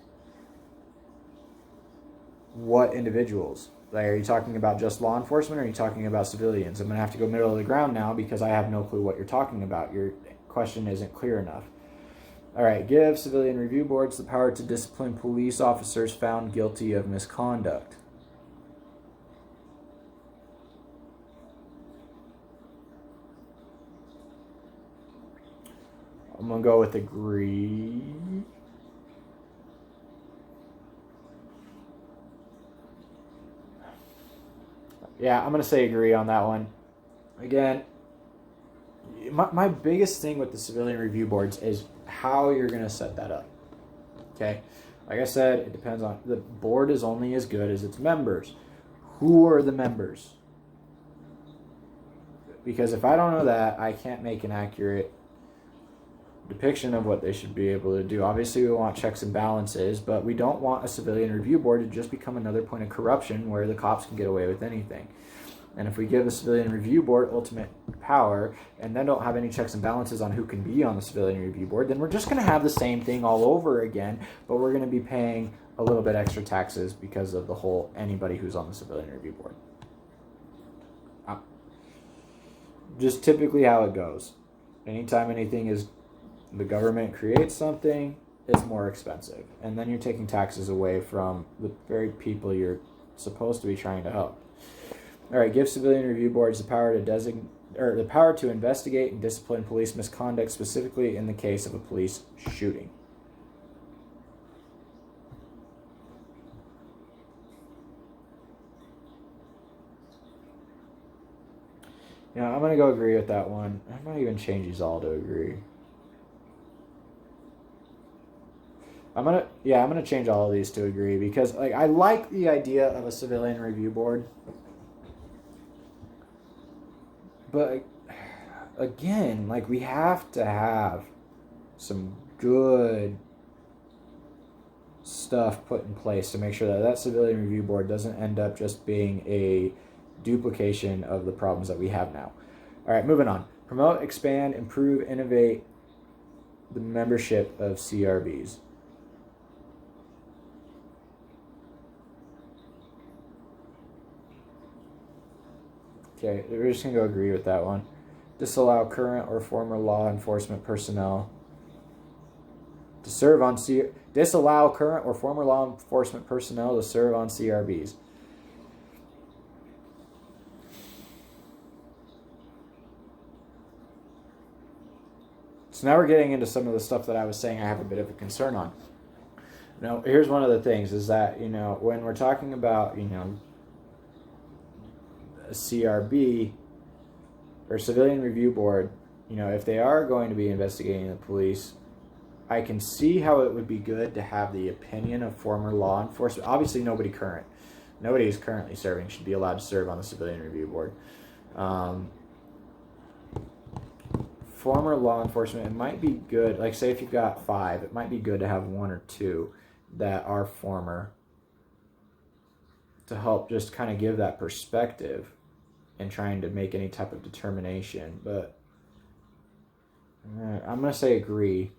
What individuals? Like, are you talking about just law enforcement, or are you talking about civilians? I'm going to have to go middle of the ground now because I have no clue what you're talking about. Your question isn't clear enough. All right, give civilian review boards the power to discipline police officers found guilty of misconduct. I'm going to go with agree. Yeah, I'm going to say agree on that one. Again, my biggest thing with the civilian review boards is how you're going to set that up. Okay? Like I said, it depends on... The board is only as good as its members. Who are the members? Because if I don't know that, I can't make an accurate depiction of what they should be able to do. Obviously, we want checks and balances, but we don't want a civilian review board to just become another point of corruption where the cops can get away with anything. And if we give the civilian review board ultimate power and then don't have any checks and balances on who can be on the civilian review board, then we're just going to have the same thing all over again, but we're going to be paying a little bit extra taxes because of the whole anybody who's on the civilian review board. Just typically how it goes. Anytime anything is... the government creates something, it's more expensive. And then you're taking taxes away from the very people you're supposed to be trying to help. All right, give civilian review boards the power to investigate and discipline police misconduct, specifically in the case of a police shooting. Yeah, I'm going to go agree with that one. I might even change these all to agree. I'm gonna change all of these to agree because, like, I like the idea of a civilian review board, but again, like, we have to have some good stuff put in place to make sure that that civilian review board doesn't end up just being a duplication of the problems that we have now. All right, moving on. Promote, expand, improve, innovate the membership of CRBs. Okay, we're just going to go agree with that one. Disallow current or former law enforcement personnel to serve on disallow current or former law enforcement personnel to serve on CRBs. So now we're getting into some of the stuff that I was saying I have a bit of a concern on. Now, here's one of the things is that, you know, when we're talking about, you know, a CRB, or civilian review board, you know, if they are going to be investigating the police, I can see how it would be good to have the opinion of former law enforcement. Obviously, nobody who's currently serving should be allowed to serve on the civilian review board. Former law enforcement, it might be good, like say if you've got 5, it might be good to have 1 or 2 that are former, to help just kind of give that perspective in trying to make any type of determination. But I'm going to say agree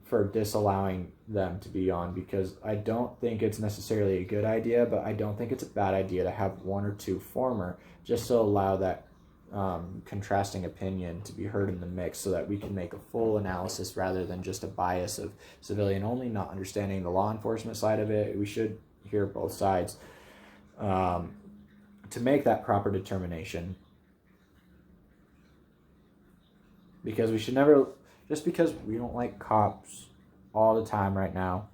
for disallowing them to be on, because I don't think it's necessarily a good idea, but I don't think it's a bad idea to have 1 or 2 former, just to allow that contrasting opinion to be heard in the mix, so that we can make a full analysis rather than just a bias of civilian only, not understanding the law enforcement side of it. We should hear both sides to make that proper determination, because we should never, just because we don't like cops all the time right now,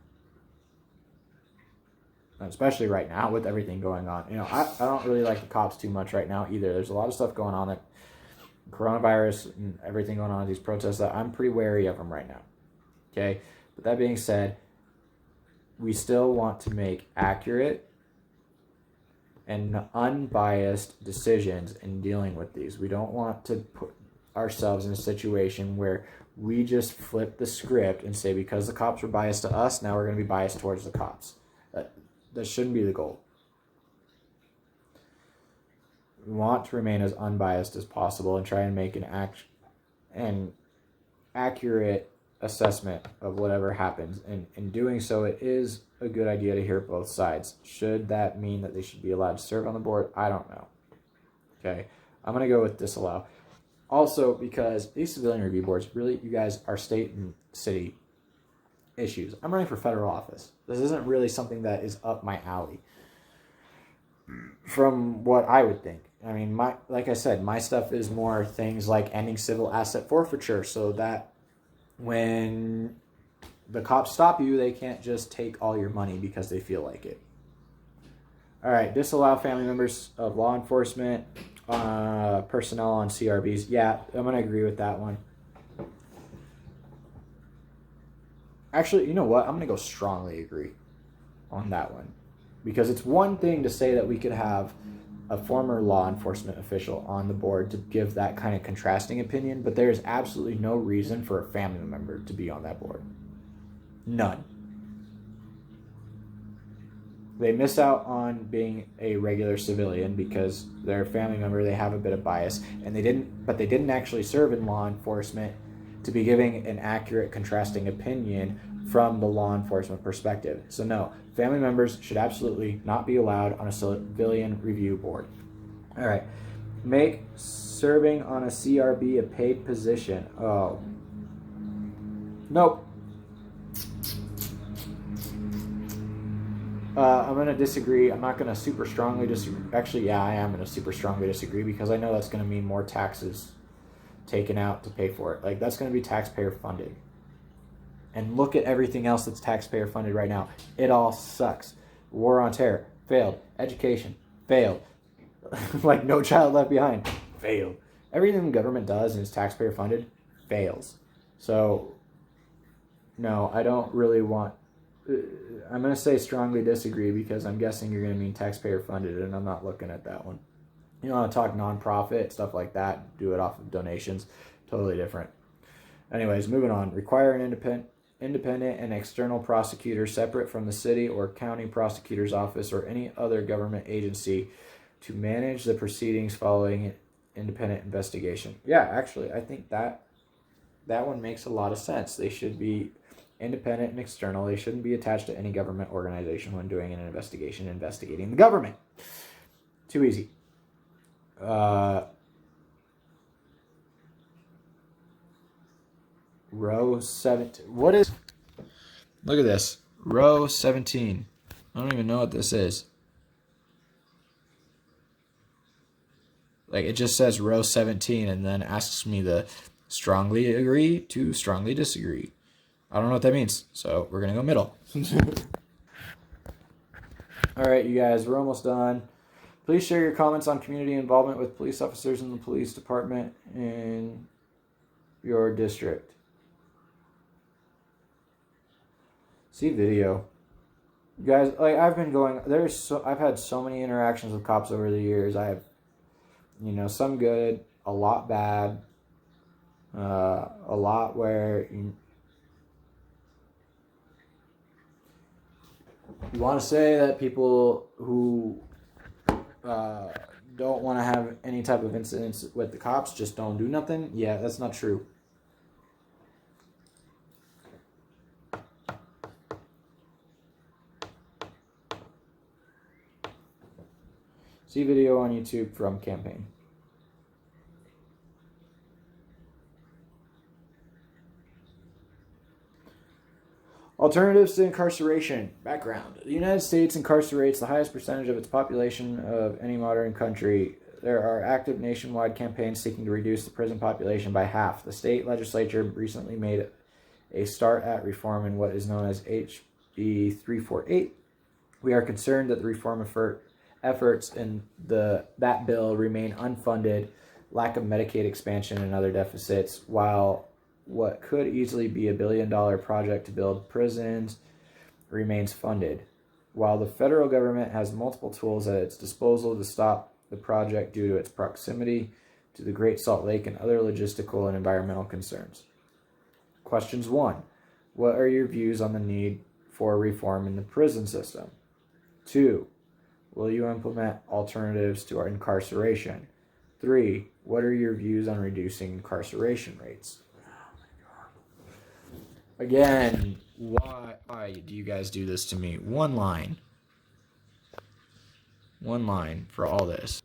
especially right now with everything going on. You know, I don't really like the cops too much right now either. There's a lot of stuff going on, that coronavirus and everything going on with these protests, that I'm pretty wary of them right now. Okay? But that being said, we still want to make accurate and unbiased decisions in dealing with these. We don't want to put ourselves in a situation where we just flip the script and say, because the cops were biased to us, now we're going to be biased towards the cops. That shouldn't be the goal. We want to remain as unbiased as possible and try and make an accurate assessment of whatever happens. And in doing so, it is a good idea to hear both sides. Should that mean that they should be allowed to serve on the board? I don't know. Okay, I'm going to go with disallow. Also, because these civilian review boards, really, you guys are state and city issues. I'm running for federal office. This isn't really something that is up my alley, from what I would think. I mean, like I said, my stuff is more things like ending civil asset forfeiture, so that when the cops stop you, they can't just take all your money because they feel like it. All right, disallow family members of law enforcement personnel on CRBs. Yeah, I'm going to agree with that one. Actually, you know what? I'm going to go strongly agree on that one. Because it's one thing to say that we could have a former law enforcement official on the board to give that kind of contrasting opinion, but there is absolutely no reason for a family member to be on that board. None. They miss out on being a regular civilian because they're a family member, they have a bit of bias, and they didn't actually serve in law enforcement to be giving an accurate contrasting opinion from the law enforcement perspective. So no, family members should absolutely not be allowed on a civilian review board. All right, make serving on a CRB a paid position. Oh, nope. I'm going to disagree. I'm not going to super strongly disagree. Actually, yeah, I am going to super strongly disagree, because I know that's going to mean more taxes taken out to pay for it. Like, that's going to be taxpayer funded. And look at everything else that's taxpayer funded right now. It all sucks. War on terror, failed. Education, failed. Like No Child Left Behind, failed. Everything the government does and is taxpayer funded fails. So, no, I don't really want... I'm going to say strongly disagree, because I'm guessing you're going to mean taxpayer funded, and I'm not looking at that one. You want to talk nonprofit, stuff like that, do it off of donations, totally different. Anyways, moving on. Require an independent and external prosecutor separate from the city or county prosecutor's office or any other government agency to manage the proceedings following independent investigation. Yeah, actually, I think that one makes a lot of sense. They should be independent and external. They shouldn't be attached to any government organization when doing an investigation, investigating the government. Too easy. Row 17. What is... Look at this. Row 17. I don't even know what this is. Like, it just says row 17 and then asks me to strongly agree to strongly disagree. I don't know what that means, so we're going to go middle. All right, you guys, we're almost done. Please share your comments on community involvement with police officers in the police department in your district. See video. You guys, like, I've had so many interactions with cops over the years. I have, some good, a lot bad, a lot where you want to say that people who don't want to have any type of incidents with the cops just don't do nothing. Yeah, that's not true. See video on YouTube from campaign. Alternatives to incarceration. Background. The United States incarcerates the highest percentage of its population of any modern country. There are active nationwide campaigns seeking to reduce the prison population by half. The state legislature recently made a start at reform in what is known as HB 348. We are concerned that the reform efforts in that bill remain unfunded, lack of Medicaid expansion, and other deficits, while what could easily be $1 billion project to build prisons remains funded. While the federal government has multiple tools at its disposal to stop the project due to its proximity to the Great Salt Lake and other logistical and environmental concerns. Questions 1. What are your views on the need for reform in the prison system? 2. Will you implement alternatives to our incarceration? 3. What are your views on reducing incarceration rates? Again, why do you guys do this to me? One line for all this.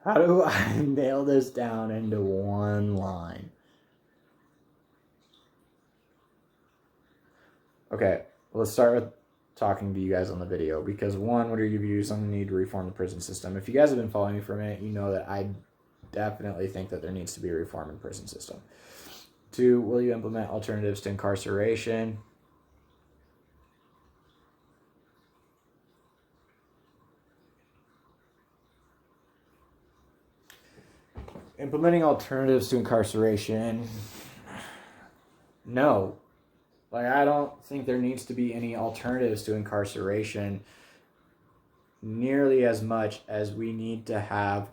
How do I nail this down into one line? Okay, let's start with talking to you guys on the video, because 1, what are your views on the need to reform the prison system? If you guys have been following me for a minute, you know that I definitely think that there needs to be a reform in the prison system. 2, will you implement alternatives to incarceration? Implementing alternatives to incarceration, no. Like, I don't think there needs to be any alternatives to incarceration nearly as much as we need to have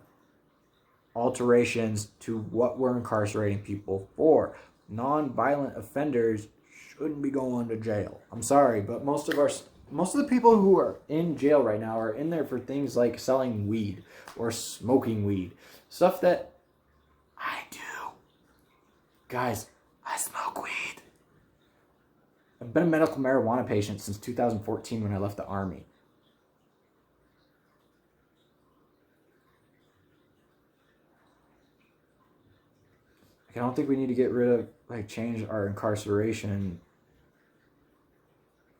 alterations to what we're incarcerating people for. Non-violent offenders shouldn't be going to jail. I'm sorry, but most of the people who are in jail right now are in there for things like selling weed or smoking weed. Stuff that I do. Guys, I smoke weed. I've been a medical marijuana patient since 2014 when I left the Army. I don't think we need to get rid of, change our incarceration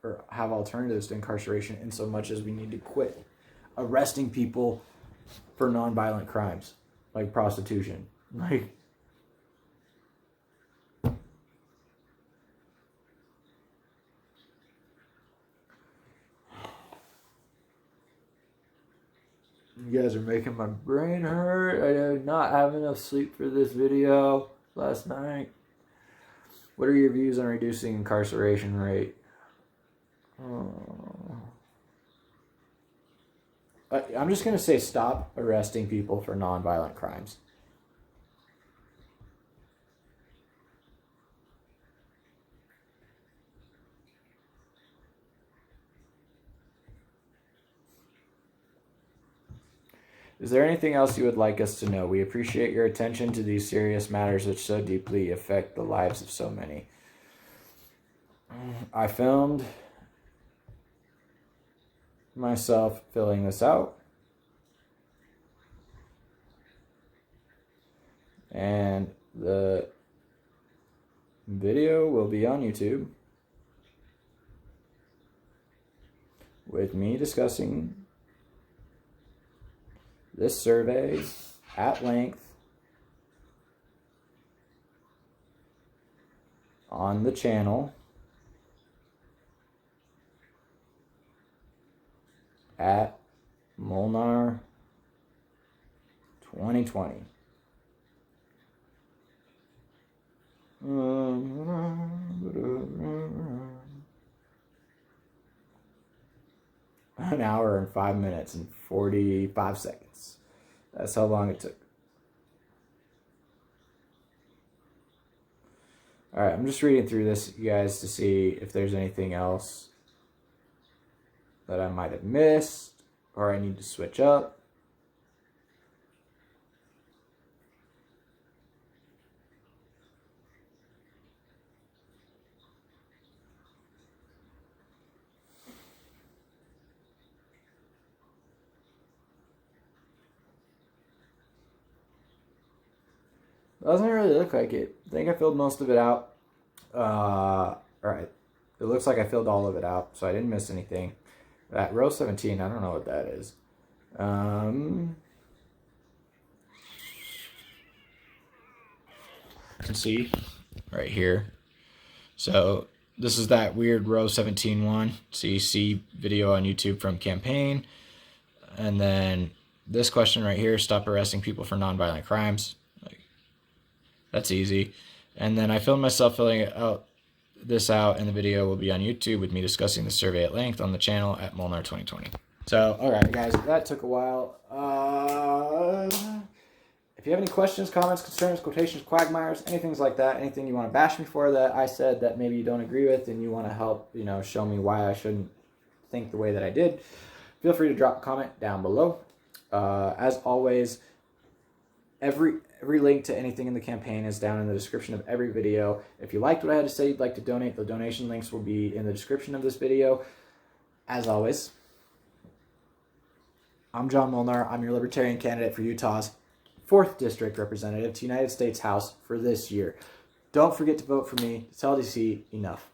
or have alternatives to incarceration in so much as we need to quit arresting people for nonviolent crimes like prostitution. You guys are making my brain hurt. I did not have enough sleep for this video last night. What are your views on reducing incarceration rate? I'm just going to say stop arresting people for nonviolent crimes. Is there anything else you would like us to know? We appreciate your attention to these serious matters which so deeply affect the lives of so many. I filmed myself filling this out. And the Video will be on YouTube with me discussing this survey at length on the channel at Molnar 2020. An hour and 5 minutes and 45 seconds. That's how long it took. All right, I'm just reading through this, you guys, to see if there's anything else that I might have missed or I need to switch up. Doesn't really look like it. I think I filled most of it out. All right. It looks like I filled all of it out, so I didn't miss anything. That row 17, I don't know what that is. You can see right here. So this is that weird row 17 one. So you see video on YouTube from campaign. And then this question right here, stop arresting people for nonviolent crimes. That's easy. And then I filmed myself filling this out, and the video will be on YouTube with me discussing the survey at length on the channel at Molnar 2020. So, all right, guys, that took a while. If you have any questions, comments, concerns, quotations, quagmires, anything like that, anything you want to bash me for that I said that maybe you don't agree with and you want to help, show me why I shouldn't think the way that I did, feel free to drop a comment down below. As always, every link to anything in the campaign is down in the description of every video. If you liked what I had to say, you'd like to donate, the donation links will be in the description of this video. As always, I'm John Molnar. I'm your Libertarian candidate for Utah's 4th District Representative to United States House for this year. Don't forget to vote for me. Tell DC enough.